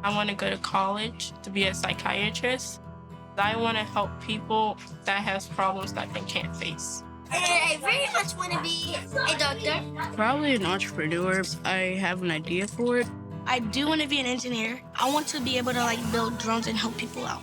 I want to go to college to be a psychiatrist. I want to help people that has problems that they can't face. I very much want to be a doctor. Probably an entrepreneur. I have an idea for it. I do want to be an engineer. I want to be able to build drones and help people out.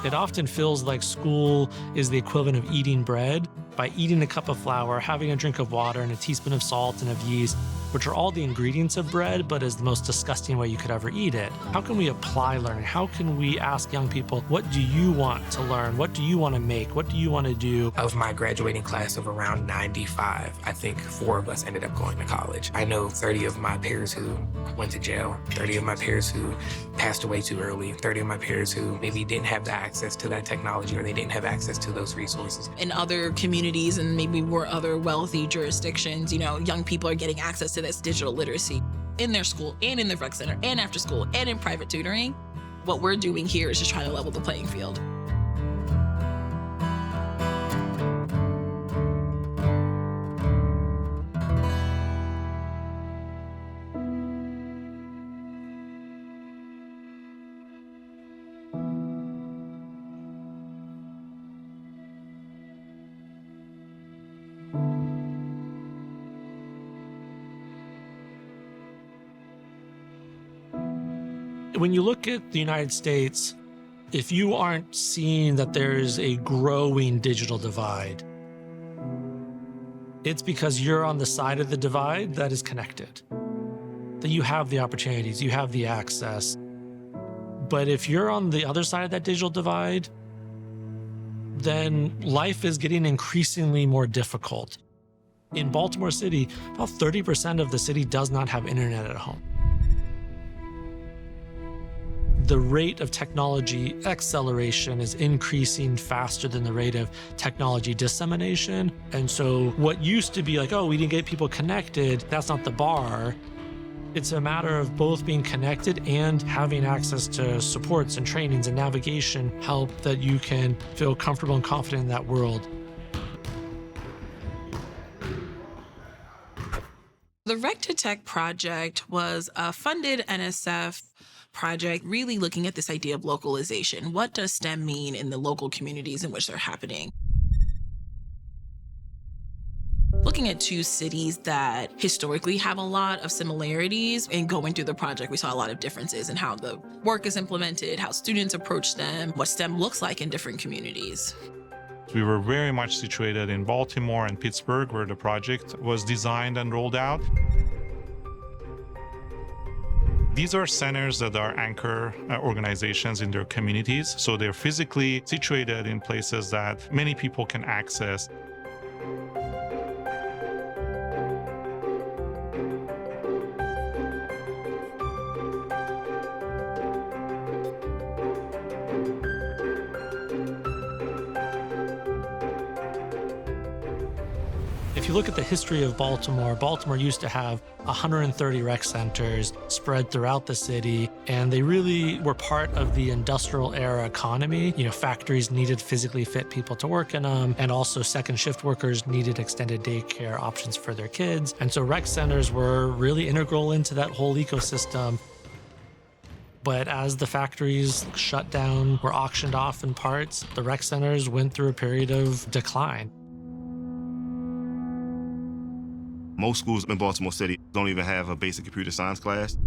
It often feels like school is the equivalent of eating bread. By eating a cup of flour, having a drink of water, and a teaspoon of salt and of yeast, which are all the ingredients of bread, but is the most disgusting way you could ever eat it. How can we apply learning? How can we ask young people, what do you want to learn? What do you want to make? What do you want to do? Of my graduating class of around 95, I think 4 of us ended up going to college. I know 30 of my peers who went to jail, 30 of my peers who passed away too early, 30 of my peers who maybe didn't have the access to that technology or they didn't have access to those resources. In other communities and maybe more other wealthy jurisdictions, young people are getting access to this digital literacy in their school and in the rec center and after school and in private tutoring. What we're doing here is just trying to level the playing field. When you look at the United States, if you aren't seeing that there's a growing digital divide, it's because you're on the side of the divide that is connected, that you have the opportunities, you have the access. But if you're on the other side of that digital divide, then life is getting increasingly more difficult. In Baltimore City, about 30% of the city does not have internet at home. The rate of technology acceleration is increasing faster than the rate of technology dissemination. And so what used to be like, oh, we didn't get people connected, that's not the bar. It's a matter of both being connected and having access to supports and trainings and navigation help that you can feel comfortable and confident in that world. The Rec to Tech project was a funded NSF project really looking at this idea of localization. What does STEM mean in the local communities in which they're happening? Looking at 2 cities that historically have a lot of similarities, and going through the project, we saw a lot of differences in how the work is implemented, how students approach STEM, what STEM looks like in different communities. We were very much situated in Baltimore and Pittsburgh, where the project was designed and rolled out. These are centers that are anchor organizations in their communities, so they're physically situated in places that many people can access. If you look at the history of Baltimore, Baltimore used to have 130 rec centers spread throughout the city, and they really were part of the industrial era economy. Factories needed physically fit people to work in them, and also second shift workers needed extended daycare options for their kids. And so rec centers were really integral into that whole ecosystem. But as the factories shut down, were auctioned off in parts, the rec centers went through a period of decline. Most schools in Baltimore City don't even have a basic computer science class.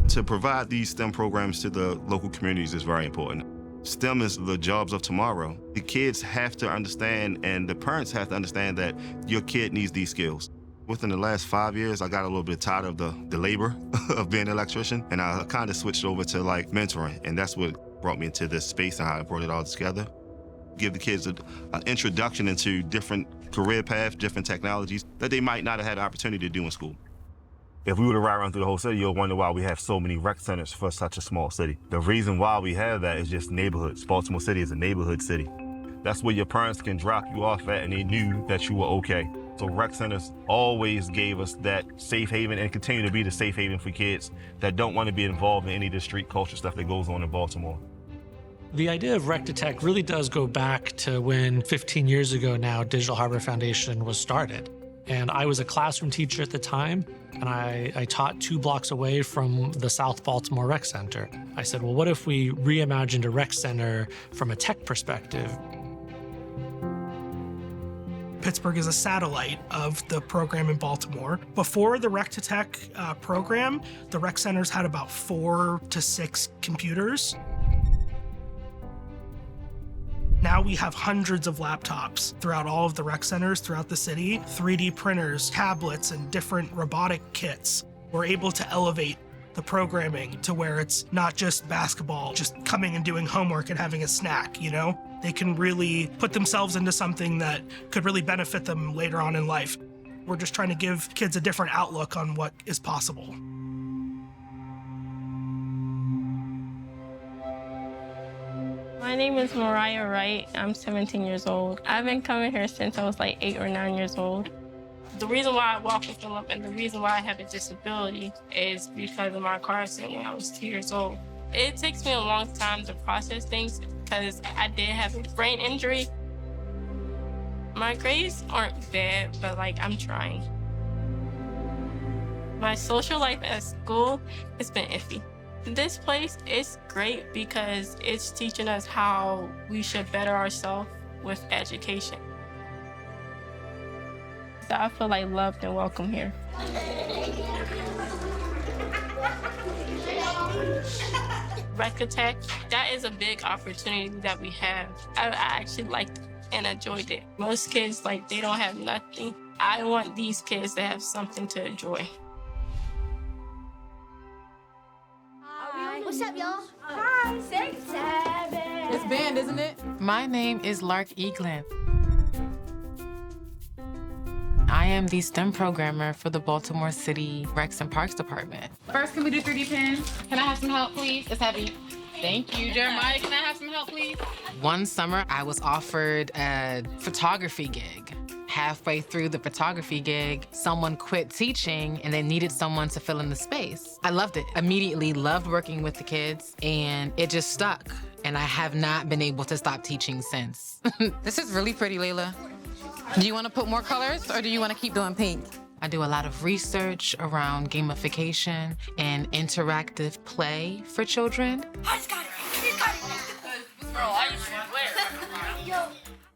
To provide these STEM programs to the local communities is very important. STEM is the jobs of tomorrow. The kids have to understand, and the parents have to understand, that your kid needs these skills. Within the last 5 years, I got a little bit tired of the labor of being an electrician, and I kind of switched over to mentoring, and that's what brought me into this space and how I brought it all together. Give the kids an introduction into different career paths, different technologies that they might not have had the opportunity to do in school. If we were to ride around through the whole city, you'll wonder why we have so many rec centers for such a small city. The reason why we have that is just neighborhoods. Baltimore City is a neighborhood city. That's where your parents can drop you off at and they knew that you were okay. So rec centers always gave us that safe haven and continue to be the safe haven for kids that don't want to be involved in any of the street culture stuff that goes on in Baltimore. The idea of Rec to Tech really does go back to when 15 years ago now, Digital Harbor Foundation was started. And I was a classroom teacher at the time, and I taught 2 blocks away from the South Baltimore Rec Center. I said, well, what if we reimagined a rec center from a tech perspective? Pittsburgh is a satellite of the program in Baltimore. Before the Rec to Tech program, the rec centers had about 4 to 6 computers. Now we have hundreds of laptops throughout all of the rec centers throughout the city, 3D printers, tablets, and different robotic kits. We're able to elevate the programming to where it's not just basketball, just coming and doing homework and having a snack, you know? They can really put themselves into something that could really benefit them later on in life. We're just trying to give kids a different outlook on what is possible. My name is Mariah Wright. I'm 17 years old. I've been coming here since I was like 8 or 9 years old. The reason why I walk with Philip and the reason why I have a disability is because of my car accident when I was 2 years old. It takes me a long time to process things because I did have a brain injury. My grades aren't bad, but like I'm trying. My social life at school has been iffy. This place is great because it's teaching us how we should better ourselves with education. So I feel like loved and welcome here. Rec-a-Tech, that is a big opportunity that we have. I actually liked and enjoyed it. Most kids, like, they don't have nothing. I want these kids to have something to enjoy. What's up, y'all? Hi, 6, 7. It's band, isn't it? My name is Lark Eaglin. I am the STEM programmer for the Baltimore City Recs and Parks Department. First, can we do 3D pins? Can I have some help, please? It's heavy. Thank you, Jeremiah. Can I have some help, please? One summer, I was offered a photography gig. Halfway through the photography gig, someone quit teaching and they needed someone to fill in the space. I loved it. Immediately loved working with the kids, and it just stuck. And I have not been able to stop teaching since. This is really pretty, Layla. Do you want to put more colors or do you want to keep doing pink? I do a lot of research around gamification and interactive play for children. I just got it.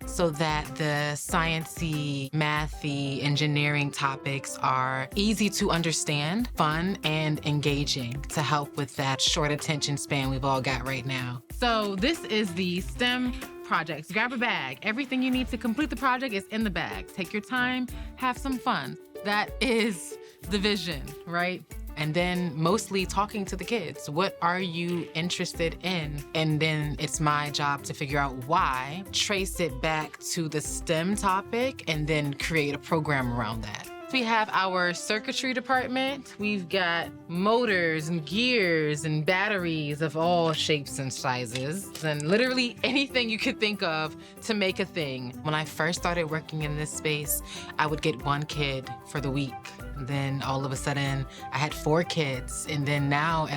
So that the sciencey, mathy, engineering topics are easy to understand, fun, and engaging to help with that short attention span we've all got right now. So this is the STEM projects. Grab a bag. Everything you need to complete the project is in the bag. Take your time, have some fun. That is the vision, right? And then mostly talking to the kids. What are you interested in? And then it's my job to figure out why, trace it back to the STEM topic, and then create a program around that. We have our circuitry department. We've got motors and gears and batteries of all shapes and sizes, and literally anything you could think of to make a thing. When I first started working in this space, I would get 1 kid for the week. Then all of a sudden, I had 4 kids. And then now,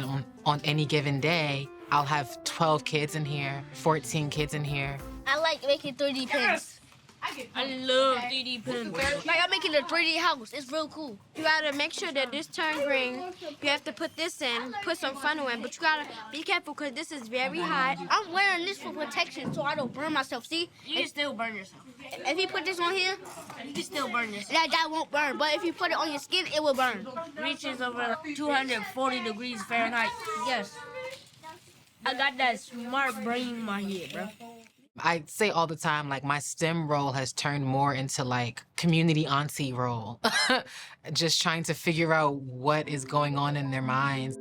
on any given day, I'll have 12 kids in here, 14 kids in here. I like making 3D pins. I love 3D pins. Like, I'm making a 3D house. It's real cool. You gotta make sure that this turn green. You have to put this in, put some funnel in, but you gotta be careful because this is very hot. I'm wearing this for protection so I don't burn myself. See? You can still burn yourself. If you put this on here, You can still burn yourself. that won't burn. But if you put it on your skin, it will burn. Reaches over 240 degrees Fahrenheit. Yes. I got that smart brain in my head, bro. I say all the time, like, my STEM role has turned more into like community auntie role. Just trying to figure out what is going on in their minds.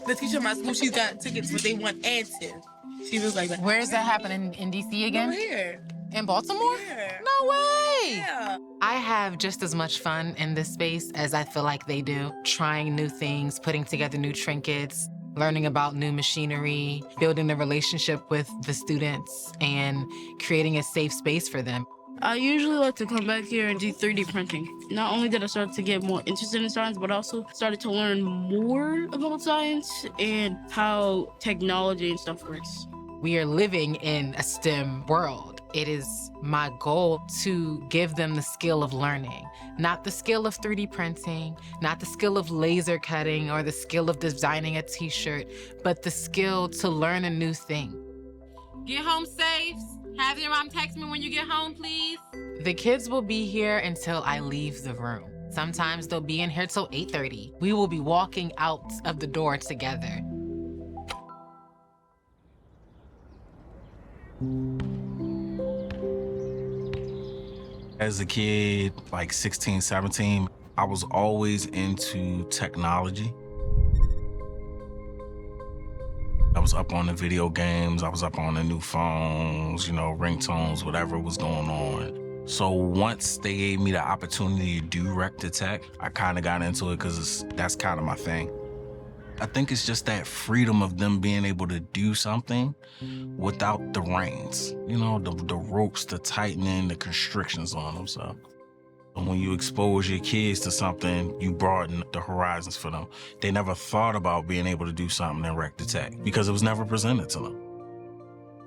The teacher at my school, she's got tickets for day 1 and 10. She was like, Where is that happening? In DC again? over here. In Baltimore? Yeah. No way! Yeah. I have just as much fun in this space as I feel like they do. Trying new things, putting together new trinkets, learning about new machinery, building a relationship with the students, and creating a safe space for them. I usually like to come back here and do 3D printing. Not only did I start to get more interested in science, but also started to learn more about science and how technology and stuff works. We are living in a STEM world. It is my goal to give them the skill of learning, not the skill of 3D printing, not the skill of laser cutting or the skill of designing a t-shirt, but the skill to learn a new thing. Get home safe. Have your mom text me when you get home, please. The kids will be here until I leave the room. Sometimes they'll be in here till 8:30. We will be walking out of the door together. As a kid, like 16, 17, I was always into technology. I was up on the video games, I was up on the new phones, ringtones, whatever was going on. So once they gave me the opportunity to do Rec to Tech, I kind of got into it because that's kind of my thing. I think it's just that freedom of them being able to do something without the reins, the ropes, the tightening, the constrictions on them. So when you expose your kids to something, you broaden the horizons for them. They never thought about being able to do something in Rec to Tech because it was never presented to them.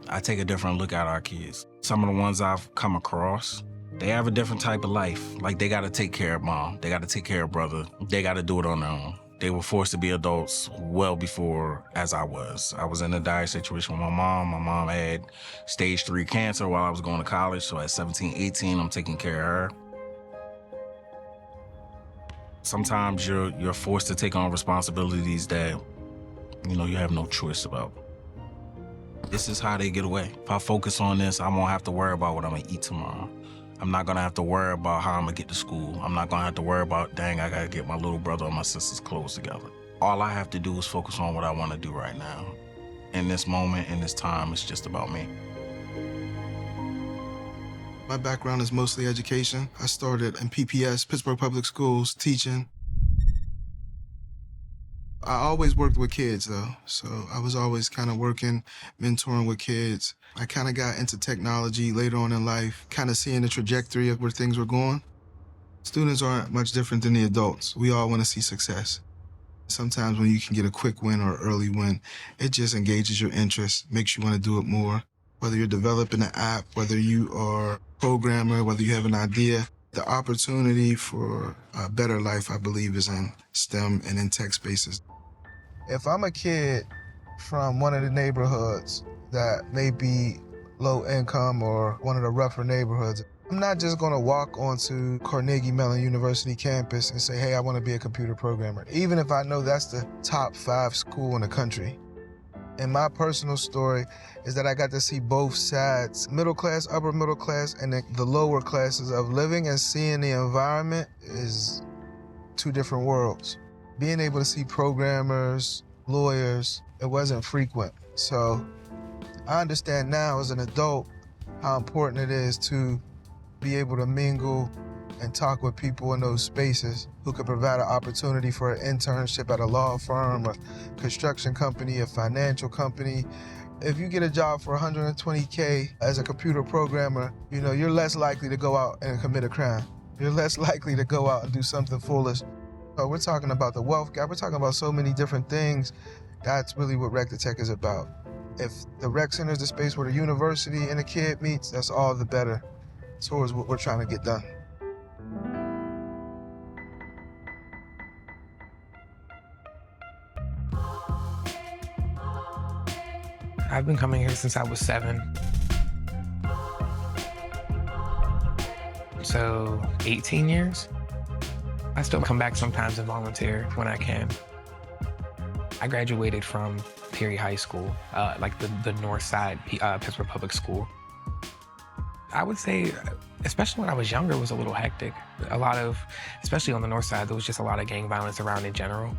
I take a different look at our kids. Some of the ones I've come across, they have a different type of life. Like they got to take care of mom, they got to take care of brother, they got to do it on their own. They were forced to be adults well before as I was. I was in a dire situation with my mom. My mom had stage 3 cancer while I was going to college. So at 17, 18, I'm taking care of her. Sometimes you're forced to take on responsibilities that, you have no choice about. This is how they get away. If I focus on this, I won't have to worry about what I'm gonna eat tomorrow. I'm not gonna have to worry about how I'm gonna get to school. I'm not gonna have to worry about, dang, I gotta get my little brother or my sister's clothes together. All I have to do is focus on what I wanna do right now. In this moment, in this time, it's just about me. My background is mostly education. I started in PPS, Pittsburgh Public Schools, teaching. I always worked with kids though, so I was always kind of working, mentoring with kids. I kind of got into technology later on in life, kind of seeing the trajectory of where things were going. Students aren't much different than the adults. We all want to see success. Sometimes when you can get a quick win or early win, it just engages your interest, makes you want to do it more. Whether you're developing an app, whether you are a programmer, whether you have an idea, the opportunity for a better life, I believe, is in STEM and in tech spaces. If I'm a kid from one of the neighborhoods that may be low income or one of the rougher neighborhoods, I'm not just gonna walk onto Carnegie Mellon University campus and say, hey, I wanna be a computer programmer, even if I know that's the top 5 school in the country. And my personal story is that I got to see both sides, middle class, upper middle class, and the lower classes of living and seeing the environment is 2 different worlds. Being able to see programmers, lawyers, it wasn't frequent. So I understand now as an adult how important it is to be able to mingle and talk with people in those spaces who could provide an opportunity for an internship at a law firm, a construction company, a financial company. If you get a job for $120K as a computer programmer, you're less likely to go out and commit a crime. You're less likely to go out and do something foolish. So we're talking about the wealth gap. We're talking about so many different things. That's really what Rec to Tech is about. If the rec center is the space where the university and the kid meets, that's all the better towards what we're trying to get done. I've been coming here since I was 7. So 18 years. I still come back sometimes and volunteer when I can. I graduated from Perry High School, like the north side, Pittsburgh Public School. I would say, especially when I was younger, it was a little hectic. Especially on the north side, there was just a lot of gang violence around in general.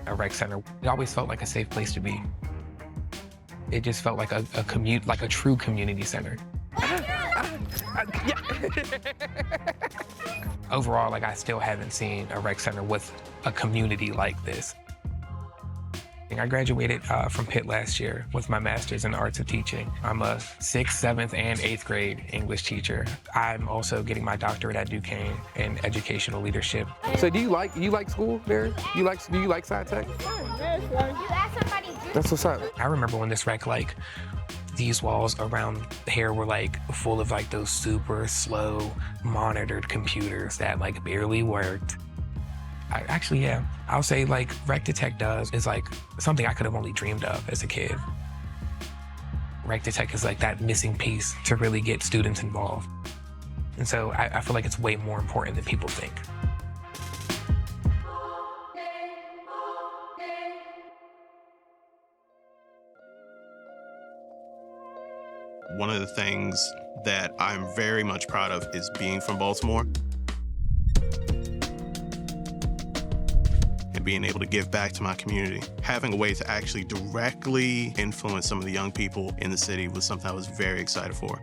A rec center, it always felt like a safe place to be. It just felt like like a true community center. Overall, I still haven't seen a rec center with a community like this. I graduated from Pitt last year with my master's in the arts of teaching. I'm a 6th, 7th, and 8th grade English teacher. I'm also getting my doctorate at Duquesne in educational leadership. So do you like school there? Do you like sci tech? That's what's up. I remember when this rec These walls around here were like full of like those super slow monitored computers that like barely worked. I'll say like Rec Detect does is like something I could have only dreamed of as a kid. Rec Detect is like that missing piece to really get students involved. And so I feel like it's way more important than people think. One of the things that I'm very much proud of is being from Baltimore and being able to give back to my community. Having a way to actually directly influence some of the young people in the city was something I was very excited for.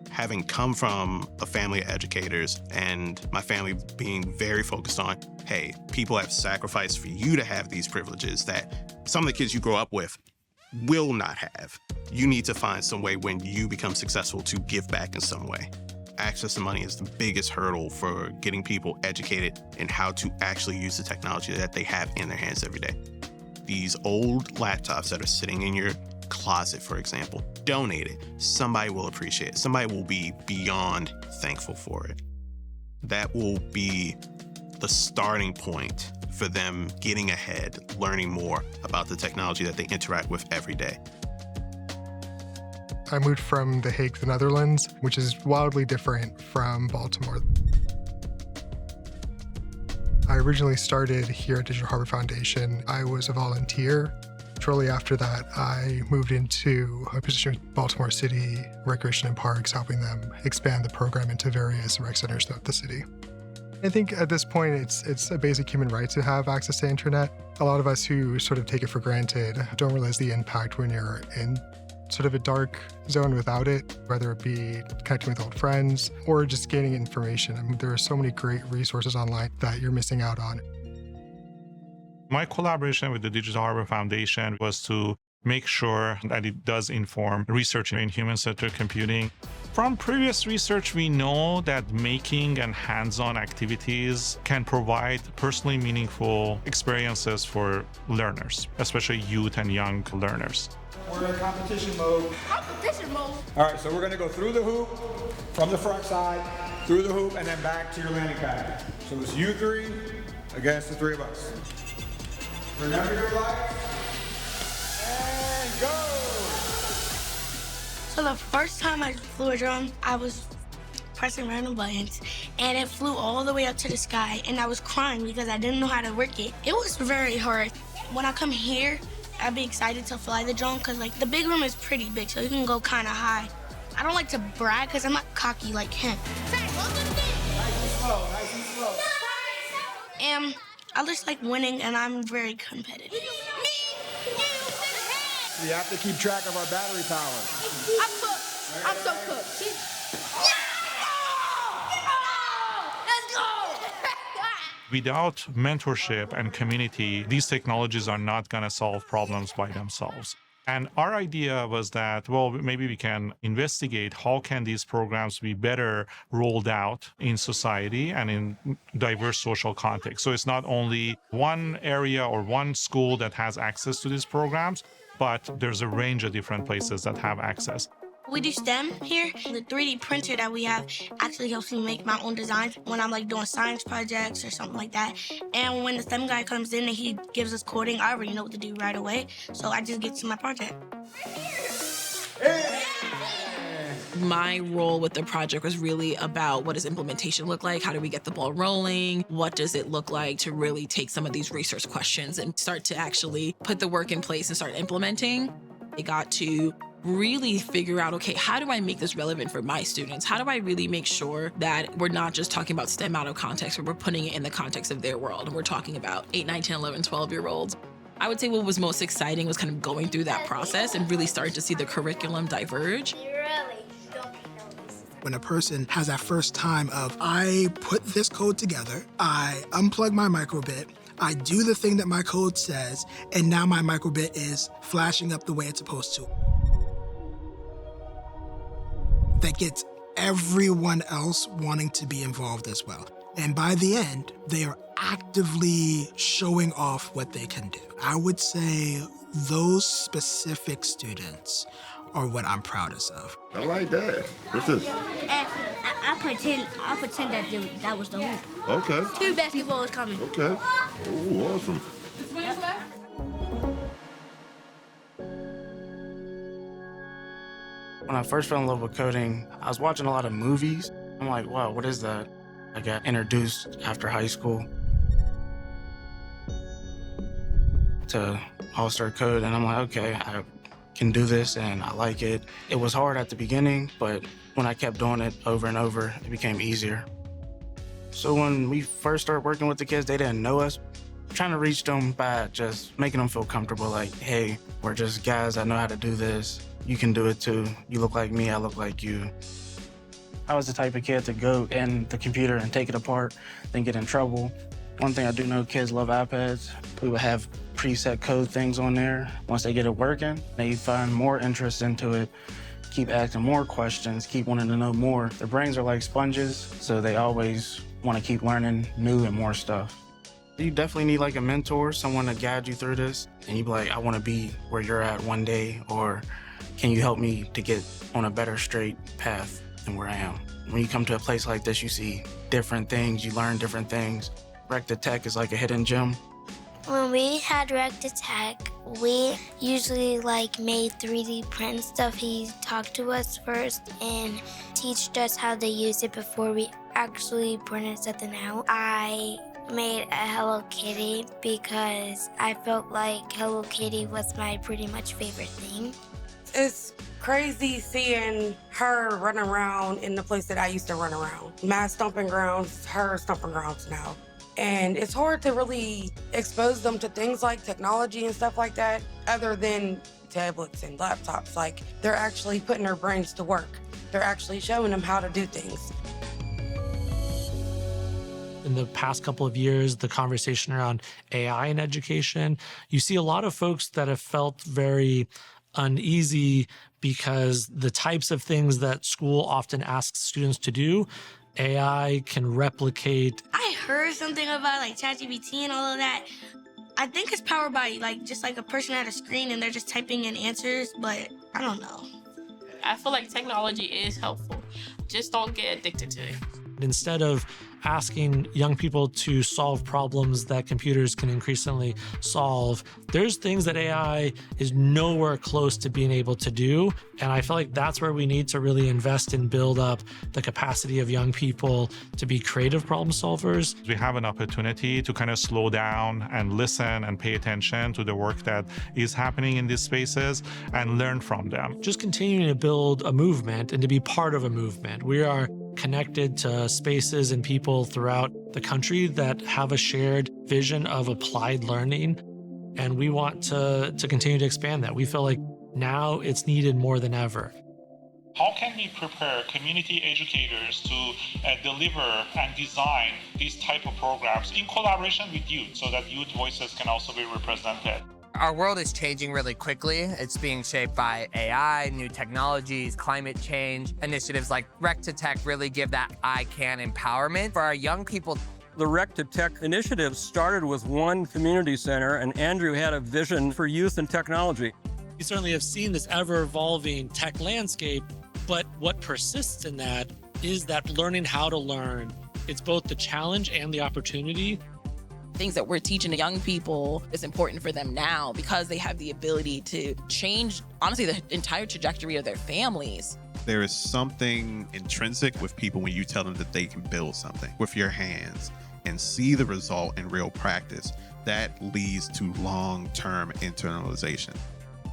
Having come from a family of educators and my family being very focused on, hey, people have sacrificed for you to have these privileges that some of the kids you grow up with will not have. You need to find some way when you become successful to give back in some way. Access to money is the biggest hurdle for getting people educated in how to actually use the technology that they have in their hands every day. These old laptops that are sitting in your closet, for example, donate it. Somebody will appreciate it. Somebody will be beyond thankful for it. That will be the starting point for them getting ahead, learning more about the technology that they interact with every day. I moved from The Hague, the Netherlands, which is wildly different from Baltimore. I originally started here at Digital Harbor Foundation. I was a volunteer. Shortly after that, I moved into a position with Baltimore City Recreation and Parks, helping them expand the program into various rec centers throughout the city. I think at this point, it's a basic human right to have access to internet. A lot of us who sort of take it for granted don't realize the impact when you're in sort of a dark zone without it, whether it be connecting with old friends or just gaining information. I mean, there are so many great resources online that you're missing out on. My collaboration with the Digital Harbor Foundation was to make sure that it does inform research in human-centered computing. From previous research, we know that making and hands-on activities can provide personally meaningful experiences for learners, especially youth and young learners. We're in competition mode. Competition mode? All right, so we're gonna go through the hoop, from the front side, through the hoop, and then back to your landing pad. So it's you three against the three of us. Remember your lights, and go! So the first time I flew a drone, I was pressing random buttons, and it flew all the way up to the sky, and I was crying because I didn't know how to work it. It was very hard. When I come here, I'd be excited to fly the drone because like the big room is pretty big, so you can go kind of high. I don't like to brag because I'm not cocky like him. Nice and slow, nice and slow. And I just like winning, and I'm very competitive. We have to keep track of our battery power. I'm cooked. I'm so cooked. Let's go! Without mentorship and community, these technologies are not going to solve problems by themselves. And our idea was that, well, maybe we can investigate how can these programs be better rolled out in society and in diverse social contexts. So it's not only one area or one school that has access to these programs, but there's a range of different places that have access. We do STEM here. The 3D printer that we have actually helps me make my own designs when I'm like doing science projects or something like that. And when the STEM guy comes in and he gives us coding, I already know what to do right away. So I just get to my project. My role with the project was really about what does implementation look like? How do we get the ball rolling? What does it look like to really take some of these research questions and start to actually put the work in place and start implementing? I got to really figure out, okay, how do I make this relevant for my students? How do I really make sure that we're not just talking about STEM out of context, but we're putting it in the context of their world? And we're talking about 8, 9, 10, 11, 12-year-olds. I would say what was most exciting was kind of going through that process and really starting to see the curriculum diverge. When a person has that first time of, I put this code together, I unplug my microbit, I do the thing that my code says, and now my microbit is flashing up the way it's supposed to. That gets everyone else wanting to be involved as well. And by the end, they are actively showing off what they can do. I would say those specific students or what I'm proudest of. I like that. What's this? I pretend that was the hoop. Okay. 2 basketballs coming. Okay. Oh, awesome. When I first fell in love with coding, I was watching a lot of movies. I'm like, wow, what is that? I got introduced after high school to All-Star Code, and I'm like, okay, I can do this and I like it. It was hard at the beginning, but when I kept doing it over and over, it became easier. So when we first started working with the kids, they didn't know us. Trying to reach them by just making them feel comfortable, like, hey, we're just guys that know how to do this. You can do it too. You look like me, I look like you. I was the type of kid to go in the computer and take it apart, then get in trouble. One thing I do know, kids love iPads. We would have preset code things on there. Once they get it working, they find more interest into it, keep asking more questions, keep wanting to know more. Their brains are like sponges, so they always want to keep learning new and more stuff. You definitely need like a mentor, someone to guide you through this. And you be like, I want to be where you're at one day, or can you help me to get on a better straight path than where I am? When you come to a place like this, you see different things, you learn different things. Rec to Tech is like a hidden gem. When we had Rec to Tech, we usually made 3D print stuff. He talked to us first and taught us how to use it before we actually printed something out. I made a Hello Kitty because I felt like Hello Kitty was my pretty much favorite thing. It's crazy seeing her run around in the place that I used to run around. My stomping grounds, her stomping grounds now. And it's hard to really expose them to things like technology and stuff like that, other than tablets and laptops. Like, they're actually putting their brains to work. They're actually showing them how to do things. In the past couple of years, the conversation around AI in education, you see a lot of folks that have felt very uneasy because the types of things that school often asks students to do, AI can replicate. I heard something about ChatGPT and all of that. I think it's powered by just a person at a screen and they're just typing in answers, but I don't know. I feel like technology is helpful. Just don't get addicted to it. Instead of asking young people to solve problems that computers can increasingly solve, there's things that AI is nowhere close to being able to do. And I feel like that's where we need to really invest and build up the capacity of young people to be creative problem solvers. We have an opportunity to kind of slow down and listen and pay attention to the work that is happening in these spaces and learn from them. Just continuing to build a movement and to be part of a movement. We are connected to spaces and people throughout the country that have a shared vision of applied learning. And we want to continue to expand that. We feel like now it's needed more than ever. How can we prepare community educators to deliver and design these type of programs in collaboration with youth so that youth voices can also be represented? Our world is changing really quickly. It's being shaped by AI, new technologies, climate change. Initiatives like Rec to Tech really give that I can empowerment for our young people. The Rec to Tech initiative started with one community center, and Andrew had a vision for youth and technology. We certainly have seen this ever-evolving tech landscape, but what persists in that is that learning how to learn. It's both the challenge and the opportunity. Things that we're teaching the young people is important for them now because they have the ability to change, honestly, the entire trajectory of their families. There is something intrinsic with people when you tell them that they can build something with your hands and see the result in real practice. That leads to long-term internalization.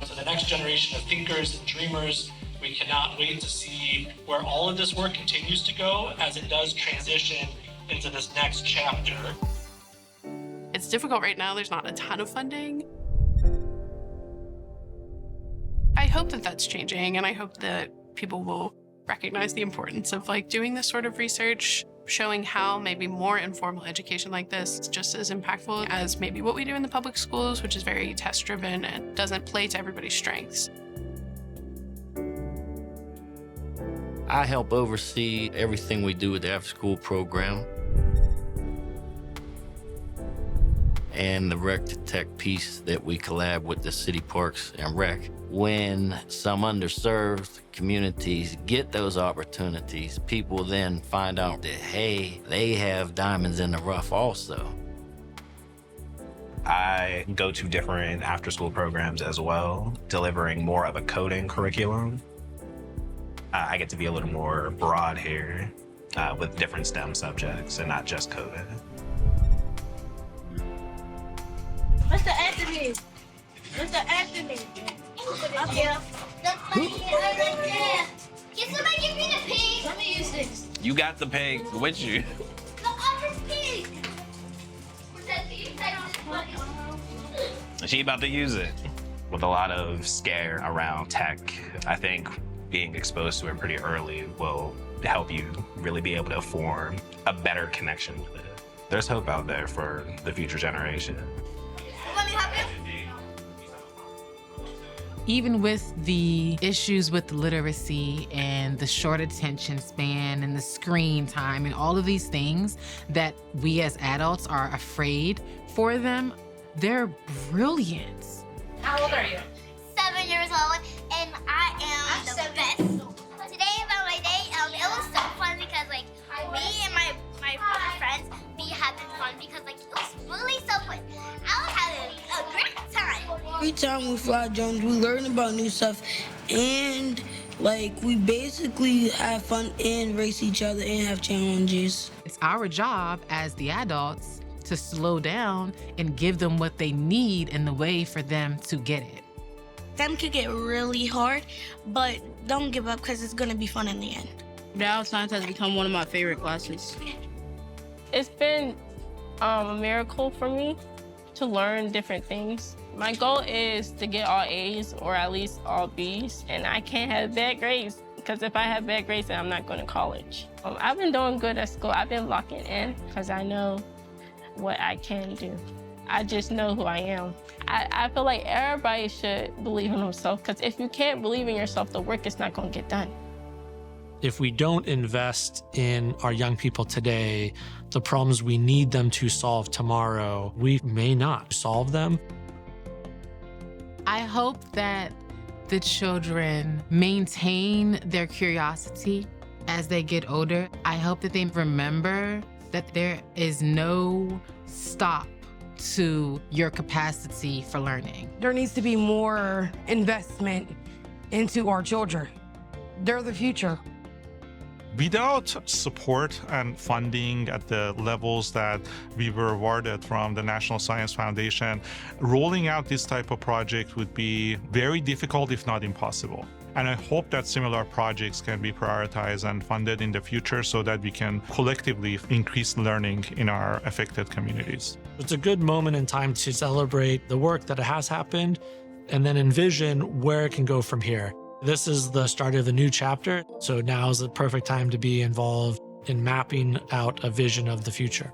For the next generation of thinkers and dreamers, we cannot wait to see where all of this work continues to go as it does transition into this next chapter. It's difficult right now. There's not a ton of funding. I hope that that's changing, and I hope that people will recognize the importance of doing this sort of research, showing how maybe more informal education like this is just as impactful as maybe what we do in the public schools, which is very test-driven and doesn't play to everybody's strengths. I help oversee everything we do with the after-school program. and the Rec to Tech piece that we collab with the City Parks and Rec. When some underserved communities get those opportunities, people then find out that, hey, they have diamonds in the rough also. I go to different after-school programs as well, delivering more of a coding curriculum. I get to be a little more broad here with different STEM subjects and not just coding. Mr. Anthony. Mr. Anthony. Up here. Can somebody give me the pig? Let me use this. You got the pig with you. The other pig. She about to use it. With a lot of scare around tech, I think being exposed to it pretty early will help you really be able to form a better connection with it. There's hope out there for the future generation. Let me help you. Even with the issues with literacy and the short attention span and the screen time and all of these things that we as adults are afraid for them, they're brilliant. How old are you? 7 years old, and I am the best. Today about my day, it was so fun because like me and my friends, we having fun because like it was really so fun. I was having a great time. Every time we fly drones, we learn about new stuff, and like we basically have fun and race each other and have challenges. It's our job as the adults to slow down and give them what they need in the way for them to get it. STEM could get really hard, but don't give up because it's gonna be fun in the end. Now science has become one of my favorite classes. It's been a miracle for me to learn different things. My goal is to get all A's or at least all B's, and I can't have bad grades because if I have bad grades, then I'm not going to college. I've been doing good at school. I've been locking in because I know what I can do. I just know who I am. I feel like everybody should believe in themselves because if you can't believe in yourself, the work is not going to get done. If we don't invest in our young people today, the problems we need them to solve tomorrow, we may not solve them. I hope that the children maintain their curiosity as they get older. I hope that they remember that there is no stop to your capacity for learning. There needs to be more investment into our children. They're the future. Without support and funding at the levels that we were awarded from the National Science Foundation, rolling out this type of project would be very difficult, if not impossible. And I hope that similar projects can be prioritized and funded in the future so that we can collectively increase learning in our affected communities. It's a good moment in time to celebrate the work that has happened and then envision where it can go from here. This is the start of a new chapter, so now is the perfect time to be involved in mapping out a vision of the future.